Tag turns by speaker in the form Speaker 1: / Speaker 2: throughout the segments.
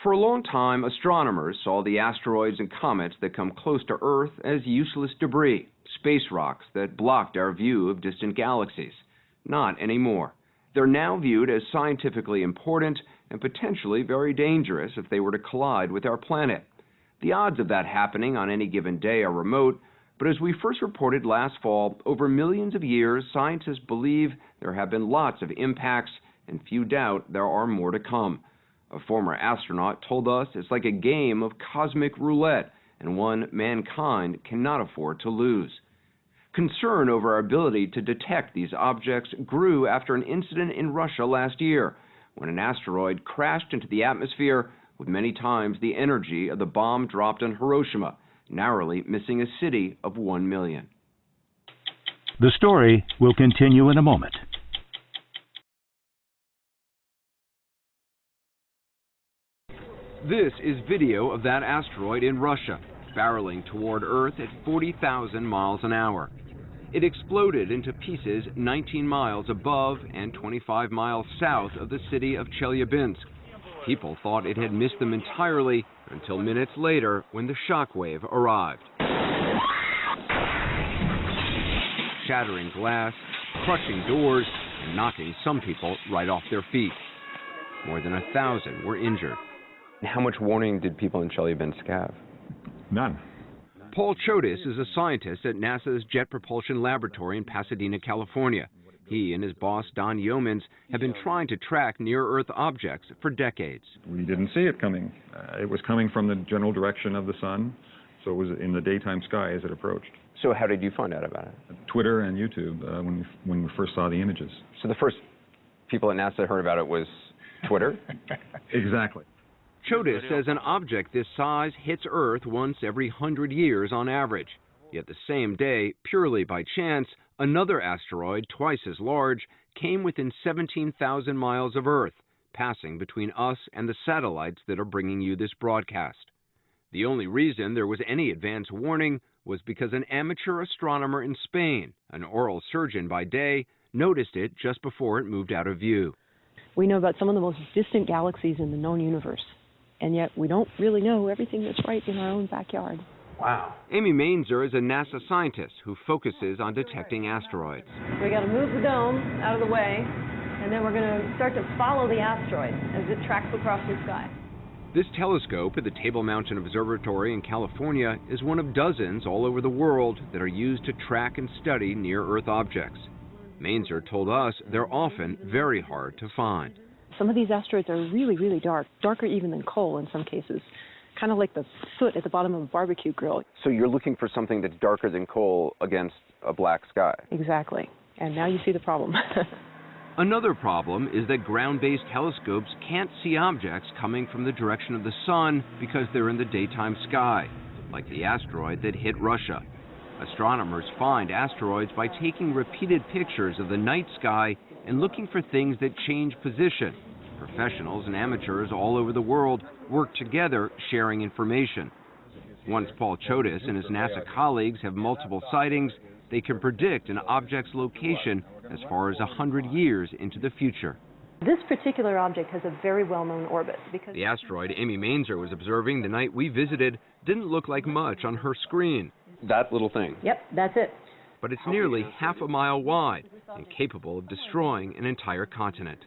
Speaker 1: For a long time, astronomers saw the asteroids and comets that come close to Earth as useless debris, space rocks that blocked our view of distant galaxies. Not anymore. They're now viewed as scientifically important and potentially very dangerous if they were to collide with our planet. The odds of that happening on any given day are remote, but as we first reported last fall, over millions of years, scientists believe there have been lots of impacts, and few doubt there are more to come. A former astronaut told us it's like a game of cosmic roulette, and one mankind cannot afford to lose. Concern over our ability to detect these objects grew after an incident in Russia last year, when an asteroid crashed into the atmosphere with many times the energy of the bomb dropped on Hiroshima, narrowly missing a city of 1 million.
Speaker 2: The story will continue in a moment.
Speaker 1: This is video of that asteroid in Russia, barreling toward Earth at 40,000 miles an hour. It exploded into pieces 19 miles above and 25 miles south of the city of Chelyabinsk. People thought it had missed them entirely until minutes later when the shockwave arrived. Shattering glass, crushing doors, and knocking some people right off their feet. More than 1,000 were injured. How much warning did people in Chelyabinsk have?
Speaker 3: None.
Speaker 1: Paul Chotis is a scientist at NASA's Jet Propulsion Laboratory in Pasadena, California. He and his boss, Don Yeomans, have been trying to track near-Earth objects for decades.
Speaker 3: We didn't see it coming. It was coming from the general direction of the sun, so it was in the daytime sky as it approached.
Speaker 1: So how did you find out about it?
Speaker 3: Twitter and YouTube, when we first saw the images.
Speaker 1: So the first people at NASA heard about it was Twitter?
Speaker 3: Exactly.
Speaker 1: Chotis says an object this size hits Earth once every 100 years on average. Yet the same day, purely by chance, another asteroid twice as large came within 17,000 miles of Earth, passing between us and the satellites that are bringing you this broadcast. The only reason there was any advance warning was because an amateur astronomer in Spain, an oral surgeon by day, noticed it just before it moved out of view.
Speaker 4: We know about some of the most distant galaxies in the known universe, and yet we don't really know everything that's right in our own backyard.
Speaker 1: Wow. Amy Mainzer is a NASA scientist who focuses on detecting asteroids.
Speaker 5: We got to move the dome out of the way, and then we're going to start to follow the asteroid as it tracks across the sky.
Speaker 1: This telescope at the Table Mountain Observatory in California is one of dozens all over the world that are used to track and study near-Earth objects. Mainzer told us they're often very hard to find.
Speaker 4: Some of these asteroids are really, really dark, darker even than coal in some cases, kind of like the soot at the bottom of a barbecue grill.
Speaker 1: So you're looking for something that's darker than coal against a black sky?
Speaker 4: Exactly. And now you see the problem.
Speaker 1: Another problem is that ground-based telescopes can't see objects coming from the direction of the sun because they're in the daytime sky, like the asteroid that hit Russia. Astronomers find asteroids by taking repeated pictures of the night sky and looking for things that change position. Professionals and amateurs all over the world work together, sharing information. Once Paul Chotis and his NASA colleagues have multiple sightings, they can predict an object's location as far as 100 years into the future.
Speaker 5: This particular object has a very well-known orbit because
Speaker 1: the asteroid Amy Mainzer was observing the night we visited didn't look like much on her screen. That little thing.
Speaker 5: Yep, that's it.
Speaker 1: But it's nearly half a mile wide and capable of destroying an entire continent.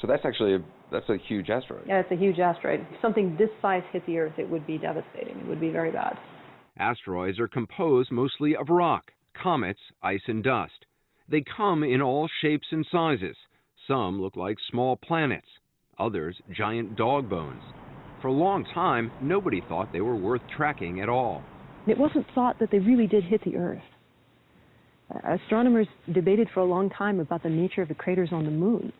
Speaker 1: So that's actually a huge asteroid.
Speaker 5: Yeah, it's a huge asteroid. If something this size hit the Earth, it would be devastating. It would be very bad.
Speaker 1: Asteroids are composed mostly of rock, comets, ice, and dust. They come in all shapes and sizes. Some look like small planets, others giant dog bones. For a long time, nobody thought they were worth tracking at all.
Speaker 4: It wasn't thought that they really did hit the Earth. Astronomers debated for a long time about the nature of the craters on the moon.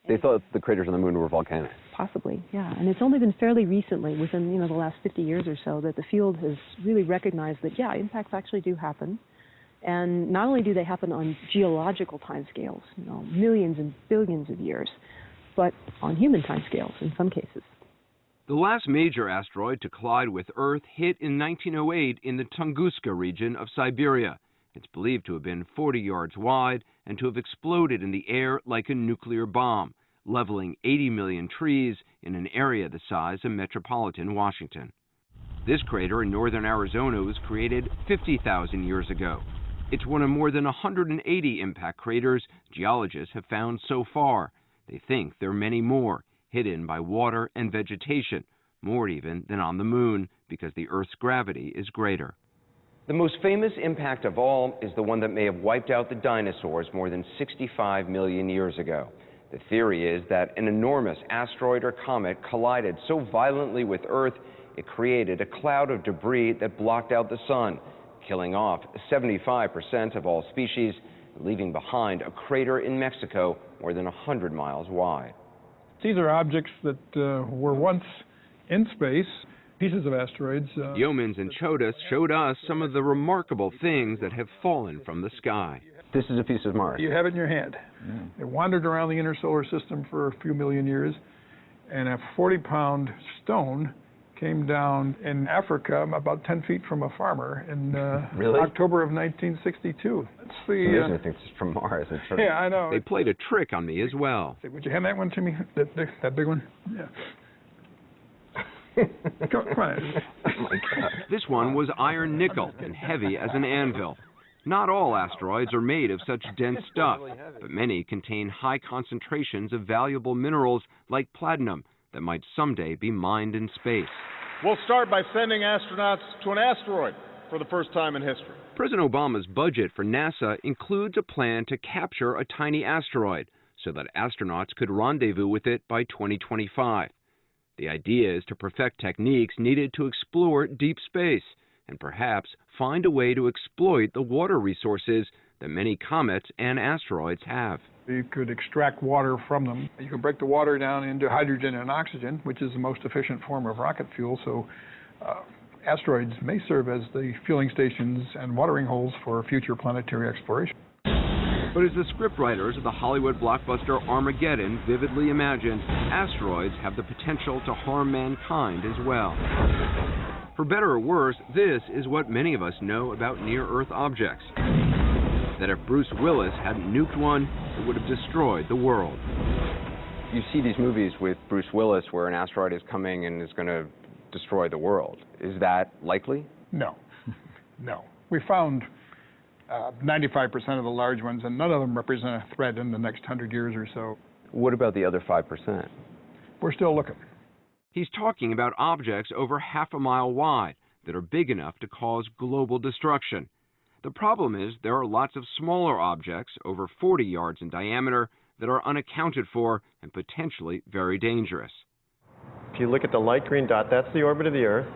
Speaker 1: They thought the craters on the moon were volcanic.
Speaker 4: Possibly, yeah. And it's only been fairly recently, within the last 50 years or so, that the field has really recognized that, yeah, impacts actually do happen. And not only do they happen on geological timescales, millions and billions of years, but on human timescales in some cases.
Speaker 1: The last major asteroid to collide with Earth hit in 1908 in the Tunguska region of Siberia. It's believed to have been 40 yards wide and to have exploded in the air like a nuclear bomb, leveling 80 million trees in an area the size of metropolitan Washington. This crater in northern Arizona was created 50,000 years ago. It's one of more than 180 impact craters geologists have found so far. They think there are many more, hidden by water and vegetation, more even than on the moon, because the Earth's gravity is greater. The most famous impact of all is the one that may have wiped out the dinosaurs more than 65 million years ago. The theory is that an enormous asteroid or comet collided so violently with Earth it created a cloud of debris that blocked out the sun, killing off 75% of all species, leaving behind a crater in Mexico more than 100 miles wide.
Speaker 6: These are objects that were once in space, pieces of asteroids.
Speaker 1: Yeomans and Chodas showed us some of the remarkable things that have fallen from the sky. This is a piece of Mars.
Speaker 6: You have it in your hand. Yeah. It wandered around the inner solar system for a few million years, and a 40-pound stone came down in Africa about 10 feet from a farmer in
Speaker 1: Really?
Speaker 6: October of 1962. That's
Speaker 1: I think it's from Mars. It's
Speaker 6: yeah, I know.
Speaker 1: They played a trick on me as well.
Speaker 6: Would you hand that one to me? That big one? Yeah. Come on.
Speaker 1: Oh my God. This one was iron nickel and heavy as an anvil. Not all asteroids are made of such dense stuff, but many contain high concentrations of valuable minerals like platinum that might someday be mined in space.
Speaker 7: We'll start by sending astronauts to an asteroid for the first time in history.
Speaker 1: President Obama's budget for NASA includes a plan to capture a tiny asteroid so that astronauts could rendezvous with it by 2025. The idea is to perfect techniques needed to explore deep space and perhaps find a way to exploit the water resources that many comets and asteroids have.
Speaker 6: You could extract water from them. You can break the water down into hydrogen and oxygen, which is the most efficient form of rocket fuel. So asteroids may serve as the fueling stations and watering holes for future planetary exploration.
Speaker 1: But as the scriptwriters of the Hollywood blockbuster Armageddon vividly imagined, asteroids have the potential to harm mankind as well. For better or worse, this is what many of us know about near-Earth objects. That if Bruce Willis hadn't nuked one, it would have destroyed the world. You see these movies with Bruce Willis where an asteroid is coming and is going to destroy the world. Is that likely?
Speaker 6: No. No. We found 95% of the large ones, and none of them represent a threat in the next 100 years or so.
Speaker 1: What about the other 5%?
Speaker 6: We're still looking.
Speaker 1: He's talking about objects over half a mile wide that are big enough to cause global destruction. The problem is there are lots of smaller objects, over 40 yards in diameter, that are unaccounted for and potentially very dangerous.
Speaker 8: If you look at the light green dot, that's the orbit of the Earth.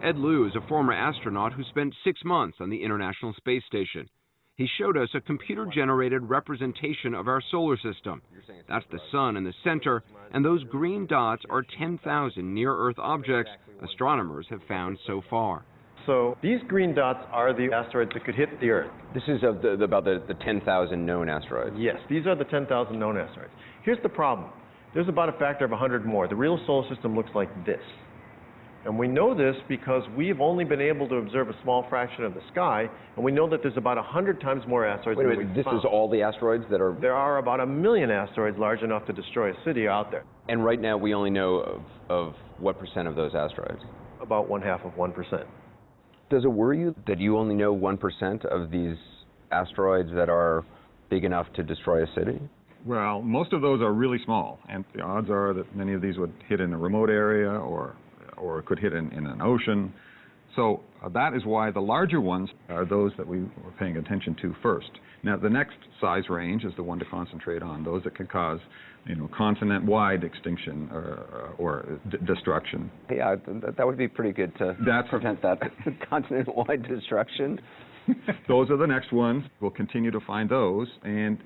Speaker 1: Ed Liu is a former astronaut who spent 6 months on the International Space Station. He showed us a computer-generated representation of our solar system. That's the sun in the center, and those green dots are 10,000 near-Earth objects astronomers have found so far.
Speaker 8: So these green dots are the asteroids that could hit the Earth.
Speaker 1: This is about the 10,000 known asteroids.
Speaker 8: Yes, these are the 10,000 known asteroids. Here's the problem. There's about a factor of 100 more. The real solar system looks like this. And we know this because we've only been able to observe a small fraction of the sky, and we know that there's about 100 times more asteroids than we've found.
Speaker 1: This is all the asteroids that are...
Speaker 8: There are about 1 million asteroids large enough to destroy a city out there.
Speaker 1: And right now we only know of what percent of those asteroids?
Speaker 8: About 1/2%.
Speaker 1: Does it worry you that you only know 1% of these asteroids that are big enough to destroy a city?
Speaker 3: Well, most of those are really small, and the odds are that many of these would hit in a remote area or could hit in an ocean. So that is why the larger ones are those that we were paying attention to first. Now, the next size range is the one to concentrate on, those that can cause, continent-wide extinction or destruction.
Speaker 1: Yeah, that would be pretty good to prevent that continent-wide destruction.
Speaker 3: Those are the next ones. We'll continue to find those, and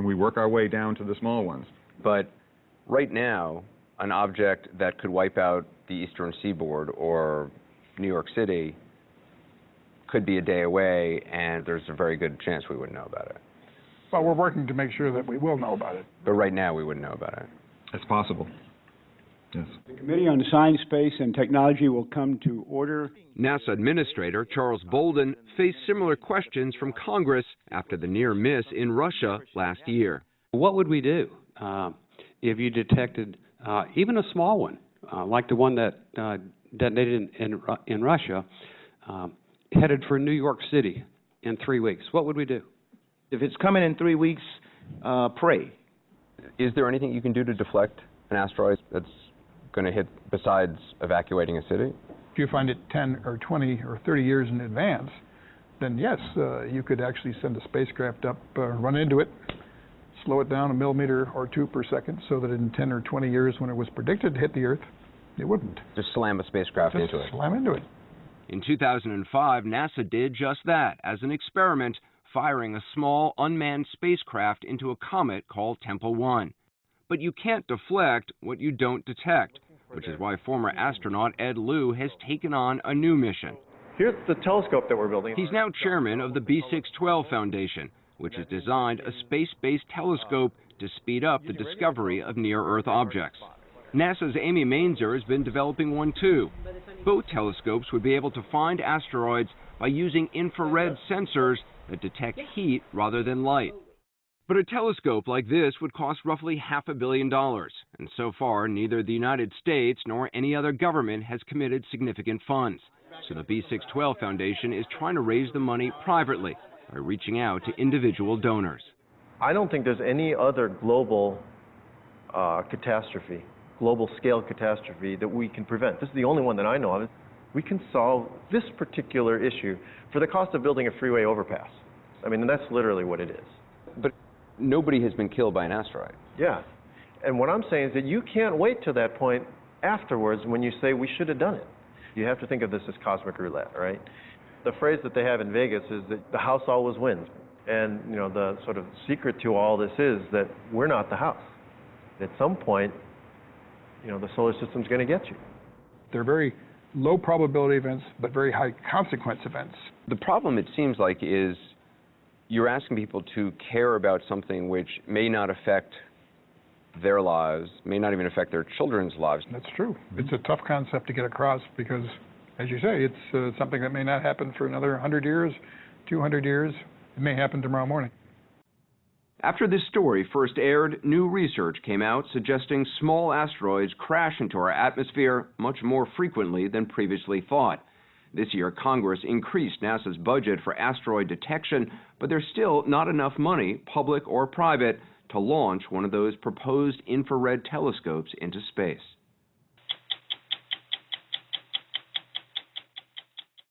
Speaker 3: we work our way down to the small ones.
Speaker 1: But right now, an object that could wipe out the eastern seaboard or New York City could be a day away, and there's a very good chance we wouldn't know about it.
Speaker 6: Well, we're working to make sure that we will know about it.
Speaker 1: But right now, we wouldn't know about it.
Speaker 3: It's possible. Yes.
Speaker 9: The Committee on Science, Space, and Technology will come to order.
Speaker 1: NASA Administrator Charles Bolden faced similar questions from Congress after the near miss in Russia last year.
Speaker 10: What would we do? if you detected even a small one, like the one that detonated in Russia, headed for New York City in 3 weeks? What would we do?
Speaker 11: If it's coming in 3 weeks, pray.
Speaker 1: Is there anything you can do to deflect an asteroid that's going to hit besides evacuating a city?
Speaker 6: If you find it 10 or 20 or 30 years in advance, then yes, you could actually send a spacecraft up, run into it, slow it down a millimeter or two per second so that in 10 or 20 years when it was predicted to hit the Earth, it wouldn't.
Speaker 1: Just slam a spacecraft into it.
Speaker 6: Slam into it.
Speaker 1: In 2005, NASA did just that as an experiment, firing a small unmanned spacecraft into a comet called Tempel 1. But you can't deflect what you don't detect, which is why former astronaut Ed Lu has taken on a new mission.
Speaker 8: Here's the telescope that we're building.
Speaker 1: He's now chairman of the B612 Foundation, which has designed a space-based telescope to speed up the discovery of near-Earth objects. NASA's Amy Mainzer has been developing one too. Both telescopes would be able to find asteroids by using infrared sensors that detect heat rather than light. But a telescope like this would cost roughly $500 million, and so far neither the United States nor any other government has committed significant funds. So the B612 Foundation is trying to raise the money privately by reaching out to individual donors.
Speaker 8: I don't think there's any other global catastrophe, global-scale catastrophe that we can prevent. This is the only one that I know of. We can solve this particular issue for the cost of building a freeway overpass. I mean, that's literally what it is.
Speaker 1: But nobody has been killed by an asteroid.
Speaker 8: Yeah. And what I'm saying is that you can't wait to that point afterwards when you say we should have done it. You have to think of this as cosmic roulette, right? The phrase that they have in Vegas is that the house always wins. And, you know, the sort of secret to all this is that we're not the house. At some point, you know, the solar system's going to get you.
Speaker 6: They're very low probability events, but very high consequence events.
Speaker 1: The problem, it seems like, is you're asking people to care about something which may not affect their lives, may not even affect their children's lives.
Speaker 6: That's true. It's a tough concept to get across because, as you say, it's something that may not happen for another 100 years, 200 years. It may happen tomorrow morning.
Speaker 1: After this story first aired, new research came out suggesting small asteroids crash into our atmosphere much more frequently than previously thought. This year, Congress increased NASA's budget for asteroid detection, but there's still not enough money, public or private, to launch one of those proposed infrared telescopes into space.